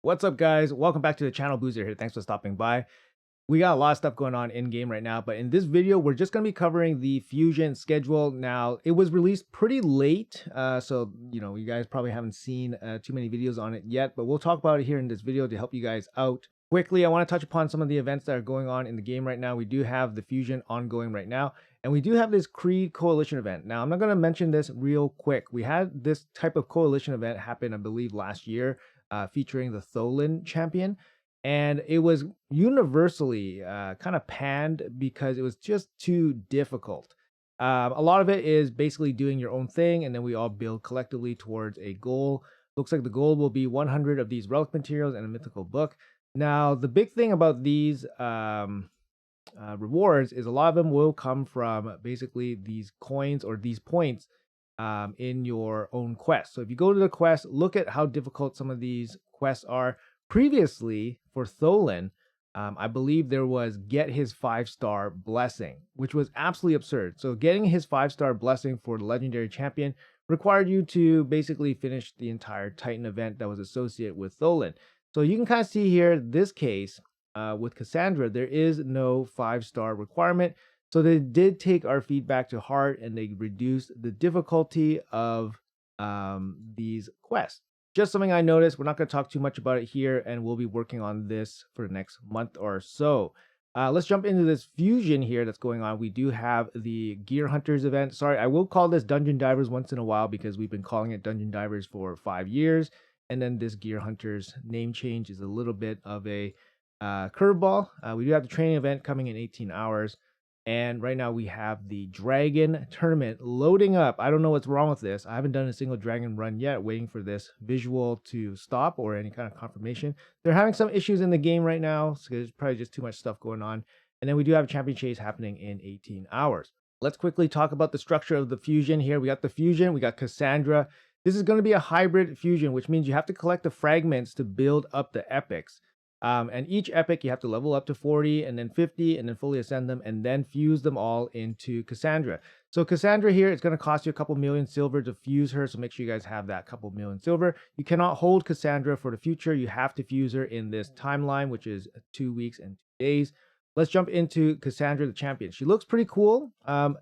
What's up, guys? Welcome back to the channel. Boozer here. Thanks for stopping by. We got a lot of stuff going on in game right now, but in this video, we're just going to be covering the Fusion schedule. Now, it was released pretty late, so you guys probably haven't seen too many videos on it yet, but we'll talk about it here in this video to help you guys out. Quickly, I want to touch upon some of the events that are going on in the game right now. We do have the Fusion ongoing right now, and we do have this Creed Coalition event. Now, I'm not going to mention this real quick. We had this type of coalition event happen, I believe, last year, featuring the Tholen champion. And it was universally kind of panned because it was just too difficult. A lot of it is basically doing your own thing, and then we all build collectively towards a goal. Looks like the goal will be 100 of these relic materials and a mythical book. Now, the big thing about these rewards is a lot of them will come from basically these coins or these points in your own quest. So if you go to the quest, look at how difficult some of these quests are. Previously, for Tholen, I believe there was get his 5-star blessing, which was absolutely absurd. So getting his 5-star blessing for the legendary champion required you to basically finish the entire Titan event that was associated with Tholen. So you can kind of see here, this case with Cassandra, there is no 5-star requirement. So they did take our feedback to heart and they reduced the difficulty of these quests. Just something I noticed. We're not going to talk too much about it here, and we'll be working on this for the next month or so. Let's jump into this fusion here that's going on. We do have the Gear Hunters event. Sorry, I will call this Dungeon Divers once in a while because we've been calling it Dungeon Divers for 5 years. And then this Gear Hunters name change is a little bit of a curveball. We do have the training event coming in 18 hours. And right now we have the Dragon Tournament loading up. I don't know what's wrong with this. I haven't done a single Dragon run yet, waiting for this visual to stop or any kind of confirmation. They're having some issues in the game right now, so there's probably just too much stuff going on. And then we do have Champion Chase happening in 18 hours. Let's quickly talk about the structure of the fusion here. We got the fusion, we got Cassandra. This is going to be a hybrid fusion, which means you have to collect the fragments to build up the epics. And each epic you have to level up to 40 and then 50 and then fully ascend them and then fuse them all into Cassandra. So Cassandra here, it's going to cost you a couple million silver to fuse her. So make sure you guys have that couple million silver. You cannot hold Cassandra for the future. You have to fuse her in this timeline, which is 2 weeks and 2 days. Let's jump into Cassandra the champion. She looks pretty cool.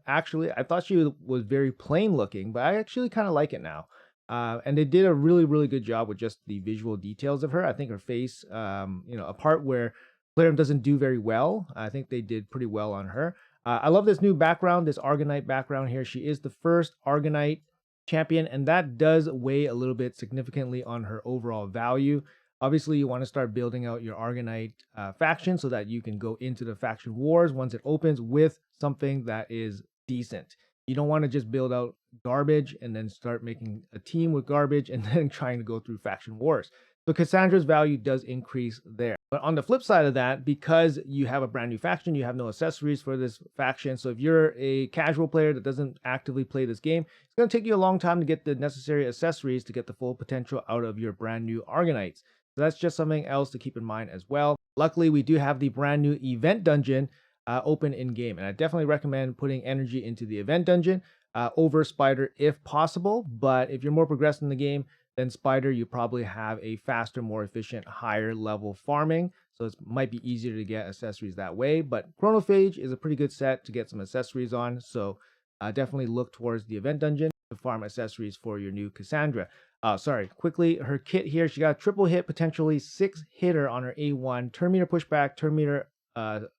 Actually, I thought she was very plain looking, but I actually kind of like it now. And they did a really good job with just the visual details of her. I think her face, a part where Playdom doesn't do very well. I think they did pretty well on her. I love this new background, this Argonite background here. She is the first Argonite champion, and that does weigh a little bit significantly on her overall value. Obviously, you want to start building out your Argonite faction so that you can go into the faction wars once it opens with something that is decent. You don't want to just build out garbage and then start making a team with garbage and then trying to go through faction wars. So Cassandra's value does increase there. But on the flip side of that, because you have a brand new faction, you have no accessories for this faction. So if you're a casual player that doesn't actively play this game, it's going to take you a long time to get the necessary accessories to get the full potential out of your brand new Argonites. So that's just something else to keep in mind as well. Luckily, we do have the brand new event dungeon open in game, and I definitely recommend putting energy into the event dungeon over Spider if possible. But if you're more progressed in the game than Spider, you probably have a faster, more efficient, higher level farming, so it might be easier to get accessories that way. But Chronophage is a pretty good set to get some accessories on, so definitely look towards the event dungeon to farm accessories for your new Cassandra. Quickly, her kit here, she got a triple hit, potentially 6 hitter on her A1, turn meter pushback, turn meter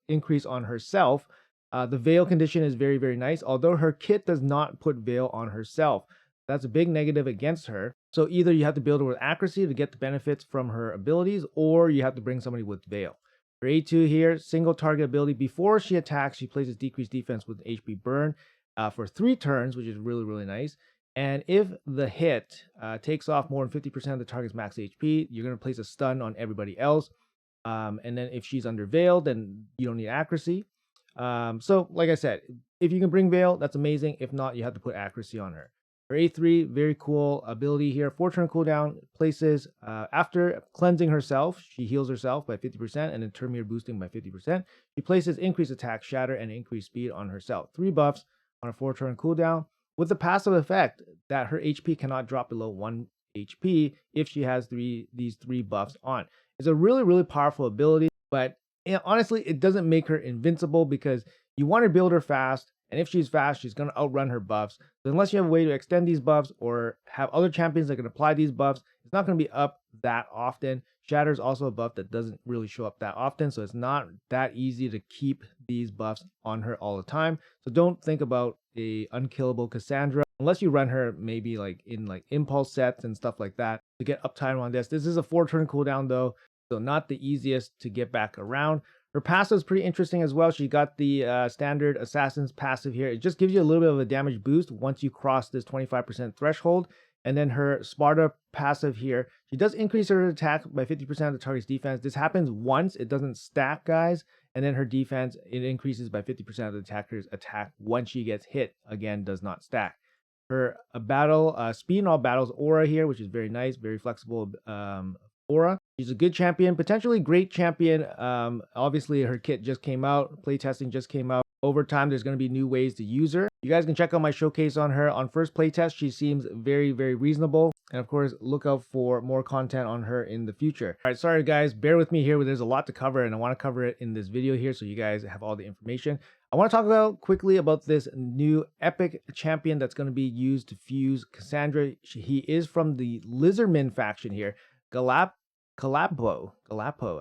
increase on herself. The veil condition is very nice, although her kit does not put veil on herself. That's a big negative against her. So either you have to build her with accuracy to get the benefits from her abilities, or you have to bring somebody with veil. For A2 here, single target ability. Before she attacks, she places decreased defense with HP burn for 3 turns, which is really nice. And if the hit takes off more than 50% of the target's max HP, you're going to place a stun on everybody else. And then if she's under veil, then you don't need accuracy. So like I said, if you can bring veil, that's amazing. If not, you have to put accuracy on her. For A3, very cool ability here. 4-turn cooldown, places after cleansing herself, she heals herself by 50% and then turn meter boosting by 50%. She places increased attack, shatter, and increased speed on herself. 3 buffs on a 4-turn cooldown with the passive effect that her HP cannot drop below 1 HP if she has these three buffs on. It's a really, really powerful ability, but honestly, it doesn't make her invincible because you want to build her fast, and if she's fast, she's going to outrun her buffs. So unless you have a way to extend these buffs or have other champions that can apply these buffs, it's not going to be up that often. Shatter is also a buff that doesn't really show up that often, so it's not that easy to keep these buffs on her all the time. So don't think about a unkillable Cassandra unless you run her maybe like in like impulse sets and stuff like that to get uptime on this. This is a 4-turn cooldown though, so not the easiest to get back around. Her passive is pretty interesting as well. She got the standard assassin's passive here. It just gives you a little bit of a damage boost once you cross this 25% threshold. And then her Sparta passive here, she does increase her attack by 50% of the target's defense. This happens once, it doesn't stack, guys. And then her defense, it increases by 50% of the attacker's attack once she gets hit. Again, does not stack. Her battle, speed in all battles aura here, which is very nice, very flexible aura. She's a good champion, potentially great champion. Obviously, her kit just came out, playtesting just came out. Over time, there's going to be new ways to use her. You guys can check out my showcase on her. On first playtest, she seems very, very reasonable. And of course, look out for more content on her in the future. All right, sorry guys, bear with me here. There's a lot to cover and I want to cover it in this video here so you guys have all the information. I want to talk quickly about this new epic champion that's going to be used to fuse Cassandra. He is from the Lizardman faction here. Galapo,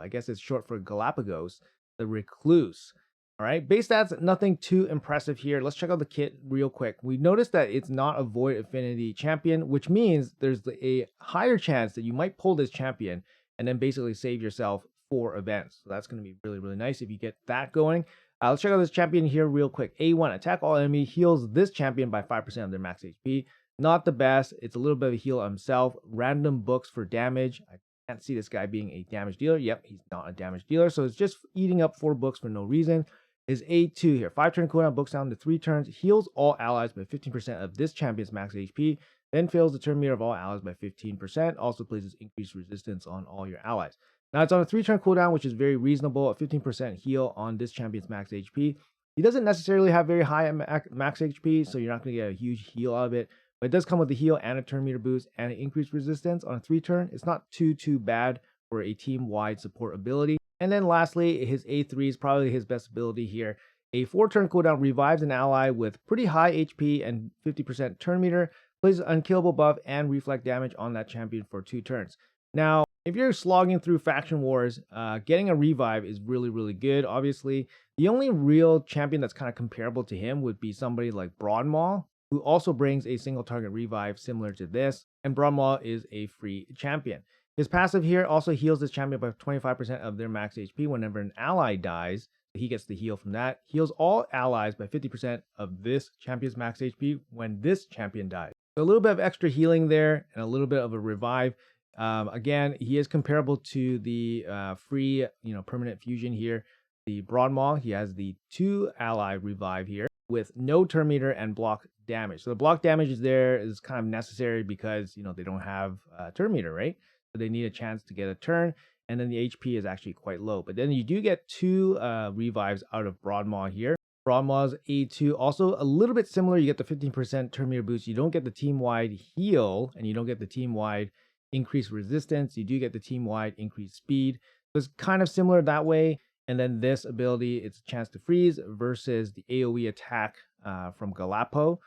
I guess it's short for Galapagos, the Recluse. All right, base stats, nothing too impressive here. Let's check out the kit real quick. We noticed that it's not a Void Affinity champion, which means there's a higher chance that you might pull this champion and then basically save yourself 4 events. So that's going to be really, really nice if you get that going. Let's check out this champion here real quick. A1, attack all enemy, heals this champion by 5% of their max HP. Not the best. It's a little bit of a heal himself. Random books for damage. I can't see this guy being a damage dealer. Yep, he's not a damage dealer. So it's just eating up 4 books for no reason. Is A2 here. 5-turn cooldown, books down to 3 turns, heals all allies by 15% of this champion's max HP, then fills the turn meter of all allies by 15%, also places increased resistance on all your allies. Now it's on a 3-turn cooldown, which is very reasonable, a 15% heal on this champion's max HP. He doesn't necessarily have very high max HP, so you're not going to get a huge heal out of it, but it does come with a heal and a turn meter boost and an increased resistance on a 3-turn. It's not too bad for a team-wide support ability. And then lastly, his A3 is probably his best ability here. A 4-turn cooldown revives an ally with pretty high HP and 50% turn meter, places unkillable buff and reflect damage on that champion for 2 turns. Now, if you're slogging through faction wars, getting a revive is really, really good. Obviously, the only real champion that's kind of comparable to him would be somebody like Broadmaw, who also brings a single target revive similar to this. And Broadmaw is a free champion. His passive here also heals this champion by 25% of their max HP whenever an ally dies. He gets the heal from that. Heals all allies by 50% of this champion's max HP when this champion dies. So a little bit of extra healing there and a little bit of a revive. Again, he is comparable to the free, permanent fusion here. The Broadmaw, he has the 2 ally revive here with no turn meter and block damage. So the block damage is kind of necessary because, they don't have turn meter, right? So they need a chance to get a turn, and then the HP is actually quite low. But then you do get 2 revives out of Broadmaw here. Broadmaw's A2, also a little bit similar. You get the 15% turn meter boost. You don't get the team-wide heal, and you don't get the team-wide increased resistance. You do get the team-wide increased speed. So it's kind of similar that way. And then this ability, it's a chance to freeze versus the AoE attack from Galapo.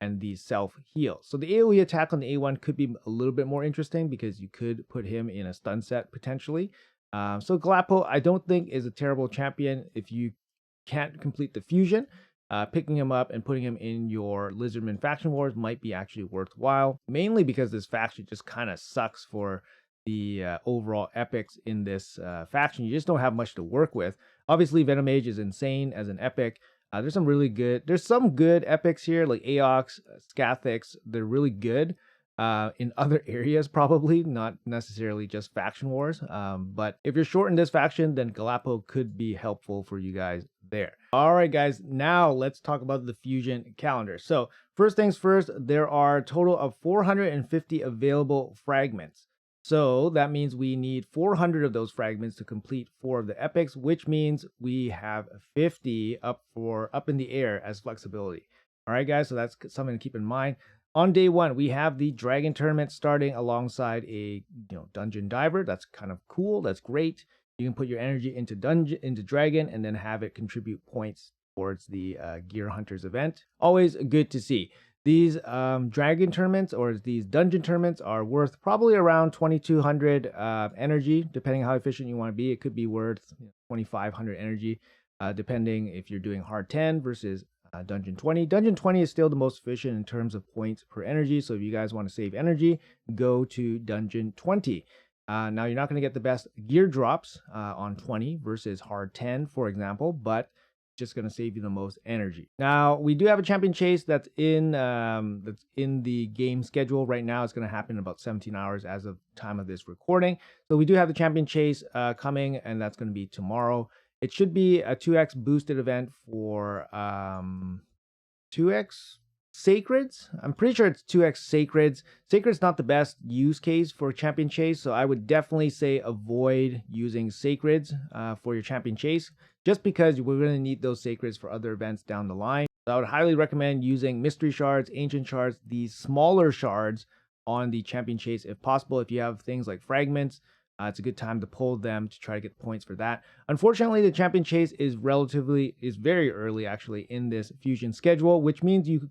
And the self-heal. So the AoE attack on the A1 could be a little bit more interesting because you could put him in a stun set potentially. So Galapo, I don't think is a terrible champion if you can't complete the fusion. Picking him up and putting him in your Lizardman faction wars might be actually worthwhile, mainly because this faction just kind of sucks for the overall epics in this faction. You just don't have much to work with. Obviously, Venom Mage is insane as an epic. There's some good epics here, like Aox, Scathix. They're really good in other areas, probably, not necessarily just faction wars. But if you're short in this faction, then Galapo could be helpful for you guys there. All right, guys, now let's talk about the fusion calendar. So first things first, there are a total of 450 available fragments. So that means we need 400 of those fragments to complete 4 of the epics, which means we have 50 up in the air as flexibility. All right, guys, so that's something to keep in mind. On day 1, we have the Dragon Tournament starting alongside a Dungeon Diver. That's kind of cool. That's great. You can put your energy into Dragon and then have it contribute points towards the Gear Hunters event. Always good to see. These Dragon Tournaments or these Dungeon Tournaments are worth probably around 2,200 energy, depending how efficient you want to be. It could be worth 2,500 energy, depending if you're doing hard 10 versus Dungeon 20. Dungeon 20 is still the most efficient in terms of points per energy. So if you guys want to save energy, go to Dungeon 20. Now, you're not going to get the best gear drops on 20 versus hard 10, for example, but just going to save you the most energy. Now, we do have a champion chase that's in the game schedule right now. It's going to happen in about 17 hours as of time of this recording. So we do have the champion chase coming, and that's going to be tomorrow. It should be a 2x boosted event for 2x Sacreds. I'm pretty sure it's 2x Sacreds. Sacred's not the best use case for champion chase, so I would definitely say avoid using Sacreds for your champion chase, just because we're going to need those Sacreds for other events down the line. So I would highly recommend using mystery shards, ancient shards, these smaller shards on the champion chase if possible. If you have things like fragments, it's a good time to pull them to try to get points for that. Unfortunately, the champion chase is very early actually in this fusion schedule, which means you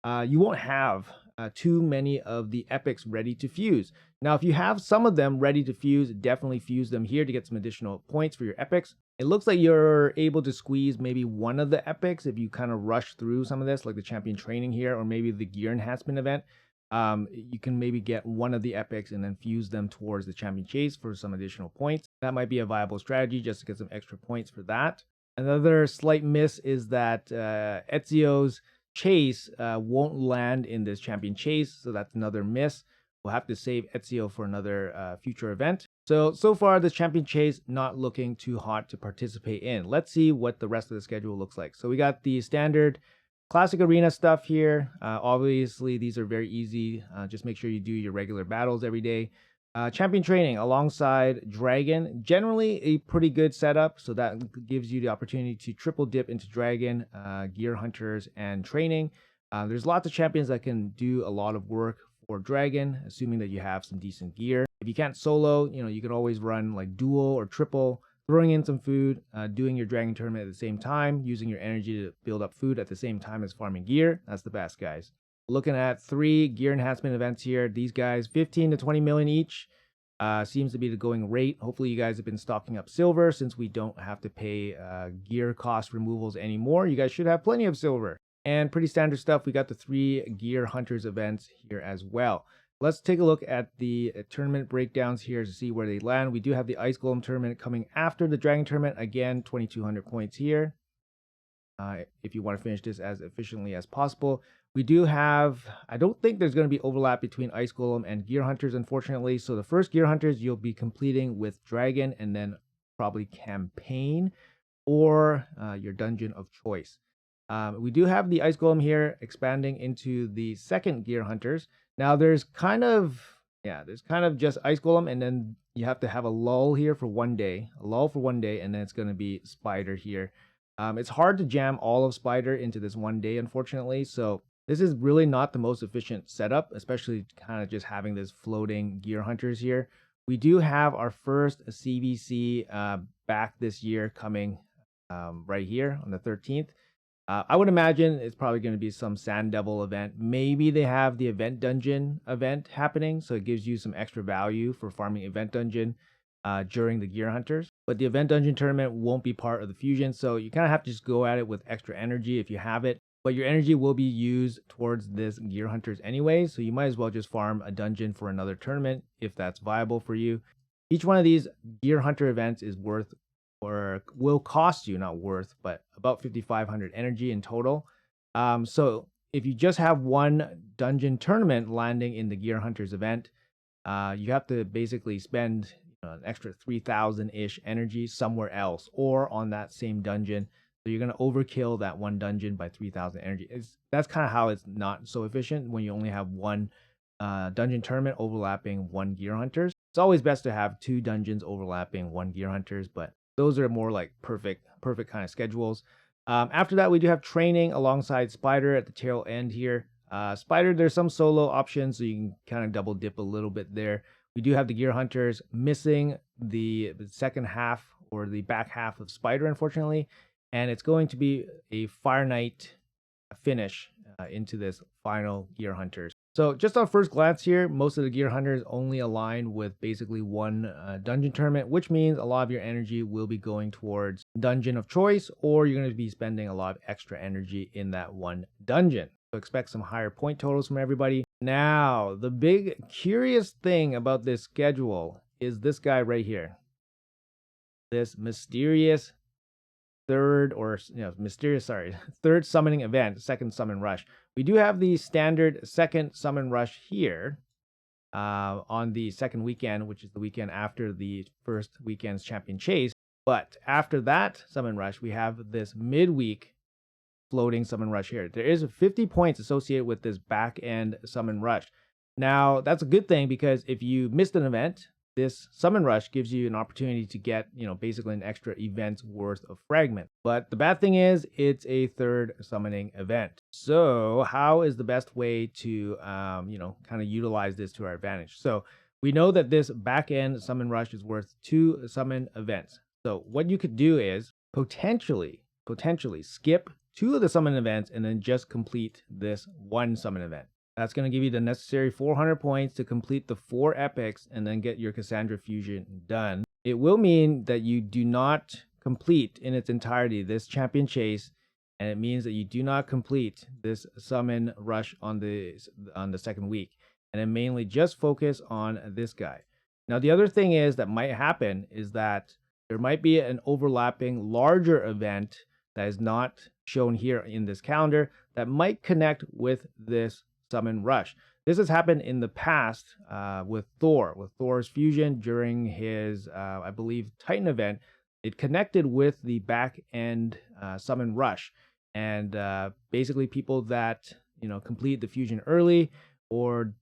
won't have too many of the epics ready to fuse. Now, if you have some of them ready to fuse, definitely fuse them here to get some additional points for your epics. It looks like you're able to squeeze maybe one of the epics if you kind of rush through some of this, like the champion training here, or maybe the gear enhancement event. You can maybe get one of the epics and then fuse them towards the champion chase for some additional points. That might be a viable strategy just to get some extra points for that. Another slight miss is that Ezio's chase won't land in this champion chase, so that's another miss. We'll have to save Ezio for another future event. So far, this champion chase not looking too hot to participate in. Let's see what the rest of the schedule looks like. So we got the standard classic arena stuff here. Obviously, these are very easy. Just make sure you do your regular battles every day. Champion training alongside Dragon. Generally a pretty good setup. So that gives you the opportunity to triple dip into Dragon, Gear Hunters, and training. There's lots of champions that can do a lot of work for Dragon, assuming that you have some decent gear. If you can't solo, you can always run like dual or triple, throwing in some food, doing your Dragon Tournament at the same time, using your energy to build up food at the same time as farming gear. That's the best, guys. Looking at 3 gear enhancement events here. These guys, 15 to 20 million each. Seems to be the going rate. Hopefully you guys have been stocking up silver since we don't have to pay gear cost removals anymore. You guys should have plenty of silver. And pretty standard stuff. We got the 3 Gear Hunters events here as well. Let's take a look at the tournament breakdowns here to see where they land. We do have the Ice Golem tournament coming after the Dragon tournament. Again, 2,200 points here. If you want to finish this as efficiently as possible. We do have, I don't think there's going to be overlap between Ice Golem and Gear Hunters, unfortunately. So the first Gear Hunters you'll be completing with Dragon and then probably Campaign or your Dungeon of Choice. We do have the Ice Golem here expanding into the second Gear Hunters. Now there's kind of just Ice Golem, and then you have to have a lull here for 1 day, and then it's going to be Spider here. It's hard to jam all of Spider into this 1 day, unfortunately. So this is really not the most efficient setup, especially kind of just having this floating Gear Hunters here. We do have our first CVC back this year coming right here on the 13th. I would imagine it's probably going to be some Sand Devil event. Maybe they have the Event Dungeon event happening, so it gives you some extra value for farming Event Dungeon during the Gear Hunters. But the Event Dungeon tournament won't be part of the fusion, so you kind of have to just go at it with extra energy if you have it. But your energy will be used towards this Gear Hunters anyway, so you might as well just farm a dungeon for another tournament if that's viable for you. Each one of these Gear Hunter events is worth, or will cost you, not worth, but about 5,500 energy in total. So if you just have one dungeon tournament landing in the Gear Hunters event, you have to basically spend an extra 3,000-ish energy somewhere else or on that same dungeon. So you're going to overkill that one dungeon by 3,000 energy. That's kind of how it's not so efficient when you only have one dungeon tournament overlapping one Gear Hunters. It's always best to have 2 dungeons overlapping one Gear Hunters, but those are more like perfect kind of schedules. After that, we do have training alongside Spider at the tail end here. Spider, there's some solo options, so you can kind of double dip a little bit there. We do have the Gear Hunters missing the second half or the back half of Spider, unfortunately, and it's going to be a Fire Knight finish into this final Gear Hunters. So just on first glance here, most of the Gear Hunters only align with basically one dungeon tournament, which means a lot of your energy will be going towards dungeon of choice, or you're going to be spending a lot of extra energy in that one dungeon. So expect some higher point totals from everybody. Now, the big curious thing about this schedule is this guy right here. This mysterious third summoning event, second summon rush. We do have the standard second summon rush here on the second weekend, which is the weekend after the first weekend's champion chase. But after that summon rush, we have this midweek floating summon rush here. There is 50 points associated with this back end summon rush. Now, that's a good thing because if you missed an event, this summon rush gives you an opportunity to get, basically an extra event's worth of fragment. But the bad thing is it's a third summoning event. So how is the best way to, kind of utilize this to our advantage? So we know that this back end summon rush is worth 2 summon events. So what you could do is potentially skip 2 of the summon events and then just complete this 1 summon event. That's going to give you the necessary 400 points to complete the 4 epics and then get your Cassandra fusion done. It will mean that you do not complete in its entirety this champion chase, and it means that you do not complete this summon rush on the second week, and then mainly just focus on this guy. Now, the other thing is that might happen is that there might be an overlapping larger event that is not shown here in this calendar that might connect with this summon rush. This has happened in the past with Thor's fusion during his, I believe, Titan event. It connected with the back end summon rush, and basically people that complete the fusion early or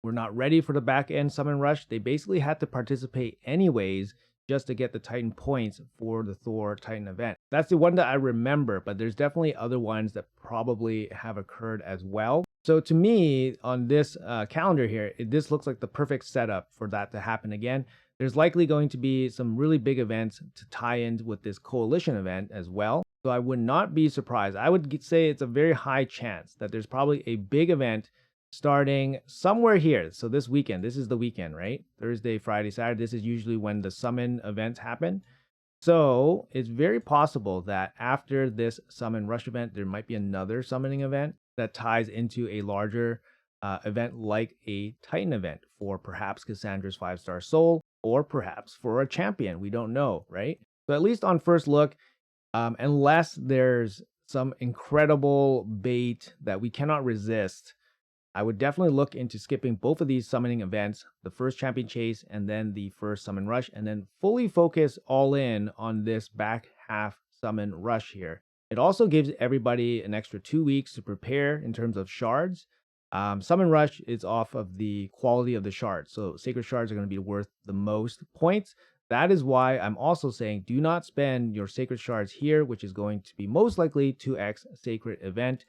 were not ready for the back end summon rush, they basically had to participate anyways just to get the Titan points for the Thor Titan event. That's the one that I remember, but there's definitely other ones that probably have occurred as well. So to me, on this calendar here, this looks like the perfect setup for that to happen again. There's likely going to be some really big events to tie in with this coalition event as well. So I would not be surprised. I would say it's a very high chance that there's probably a big event starting somewhere here. So this weekend, this is the weekend, right? Thursday, Friday, Saturday. This is usually when the summon events happen. So it's very possible that after this summon rush event, there might be another summoning event that ties into a larger event like a Titan event for perhaps Cassandra's 5-star soul or perhaps for a champion. We don't know, right? So at least on first look, unless there's some incredible bait that we cannot resist, I would definitely look into skipping both of these summoning events, the first champion chase and then the first summon rush, and then fully focus all in on this back half summon rush here. It also gives everybody an extra 2 weeks to prepare in terms of shards. Summon rush is off of the quality of the shards, so sacred shards are going to be worth the most points. That is why I'm also saying do not spend your sacred shards here, which is going to be most likely 2x sacred event.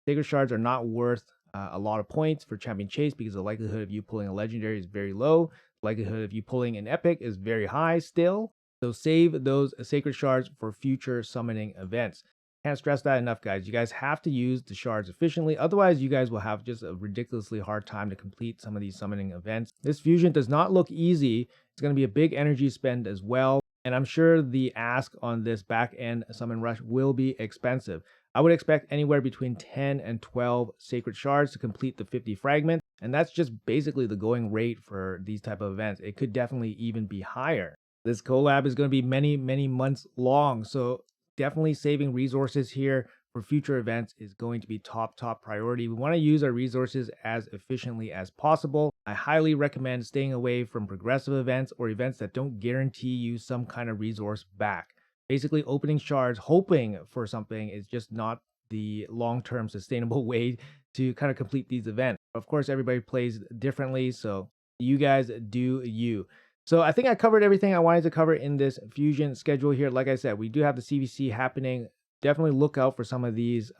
Sacred shards are not worth a lot of points for champion chase because the likelihood of you pulling a legendary is very low. The likelihood of you pulling an epic is very high still. So save those sacred shards for future summoning events. Can't stress that enough, guys. You guys have to use the shards efficiently. Otherwise, you guys will have just a ridiculously hard time to complete some of these summoning events. This fusion does not look easy. It's going to be a big energy spend as well. And I'm sure the ask on this back end summon rush will be expensive. I would expect anywhere between 10 and 12 sacred shards to complete the 50 fragments. And that's just basically the going rate for these type of events. It could definitely even be higher. This collab is going to be many, many months long. So definitely saving resources here for future events is going to be top priority. We want to use our resources as efficiently as possible. I highly recommend staying away from progressive events or events that don't guarantee you some kind of resource back. Basically, opening shards, hoping for something is just not the long-term sustainable way to kind of complete these events. Of course, everybody plays differently, so you guys do you. So I think I covered everything I wanted to cover in this fusion schedule here. Like I said, we do have the CVC happening. Definitely look out for some of these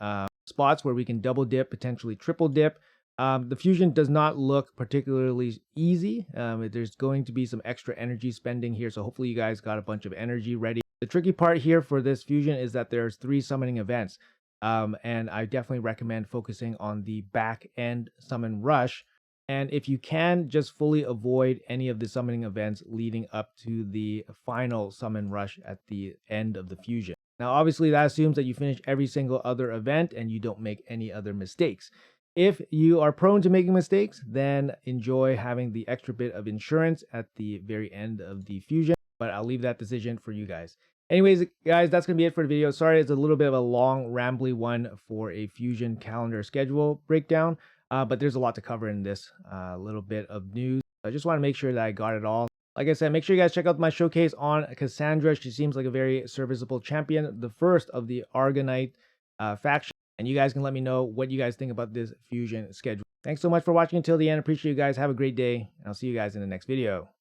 spots where we can double dip, potentially triple dip. The fusion does not look particularly easy. There's going to be some extra energy spending here, so hopefully you guys got a bunch of energy ready. The tricky part here for this fusion is that there's 3 summoning events, and I definitely recommend focusing on the back end summon rush. And if you can, just fully avoid any of the summoning events leading up to the final summon rush at the end of the fusion. Now, obviously, that assumes that you finish every single other event and you don't make any other mistakes. If you are prone to making mistakes, then enjoy having the extra bit of insurance at the very end of the fusion, but I'll leave that decision for you guys. Anyways, guys, that's going to be it for the video. Sorry, it's a little bit of a long, rambly one for a fusion calendar schedule breakdown, but there's a lot to cover in this little bit of news. I just want to make sure that I got it all. Like I said, make sure you guys check out my showcase on Cassandra. She seems like a very serviceable champion, the first of the Argonite faction. And you guys can let me know what you guys think about this fusion schedule. Thanks so much for watching until the end. Appreciate you guys. Have a great day. And I'll see you guys in the next video.